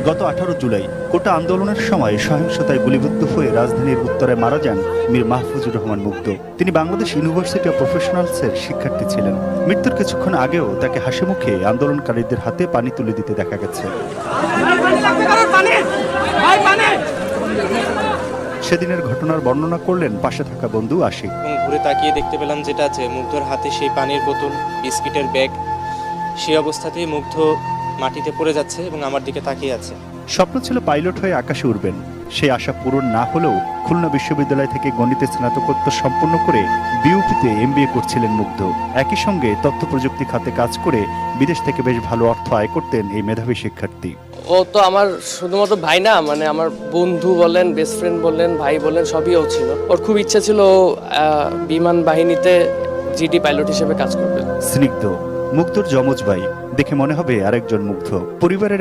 গত 18 জুলাই কোটা আন্দোলনের সময় সহিংসতায় গুলিবিদ্ধ হয়ে রাজধানীর উত্তরে মারা যান মীর মাহফুজুর রহমান মুগ্ধ। তিনি বাংলাদেশ ইউনিভার্সিটি অব প্রফেশনালসের শিক্ষার্থী ছিলেন। মৃত্যুর কিছুক্ষণ আগেও তাকে হাসিমুখে আন্দোলনকারীদের হাতে পানি তুলে দিতে দেখা গেছে। সেদিনের ঘটনার বর্ণনা করলেন পাশে থাকা বন্ধু আশিক। ঘুরে তাকিয়ে দেখতে পেলাম যেটা আছে মুগ্ধর হাতে সেই পানির বোতল, বিস্কিটের ব্যাগ। সেই অবস্থাতেই মুগ্ধ মাটিতে পড়ে যাচ্ছে এবং আমার দিকে তাকিয়ে আছে। স্বপ্ন ছিল পাইলট হয়ে আকাশে উড়বেন। সেই আশা পূরণ না হলেও খুলনা বিশ্ববিদ্যালয় থেকে গণিতে স্নাতকোত্তর সম্পন্ন করে বিউপিতে এমবিএ করছিলেন মুগ্ধ। একই সঙ্গে তথ্য প্রযুক্তি খাতে কাজ করে বিদেশ থেকে বেশ ভালো অর্থ আয় করতেন এই মেধাবী শিক্ষার্থী। ও তো আমার শুধুমাত্র ভাই না, মানে আমার বন্ধু বলেন, বেস্ট ফ্রেন্ড বলেন, ভাই বলেন, সবই ও ছিল। ওর খুব ইচ্ছা ছিল বিমান বাহিনীতে জিডি পাইলট হিসেবে কাজ করবে। স্নিগ্ধ মুগ্ধর যমজ ভাই, দেখে মনে হবে আরেকজন মুগ্ধ। পরিবারের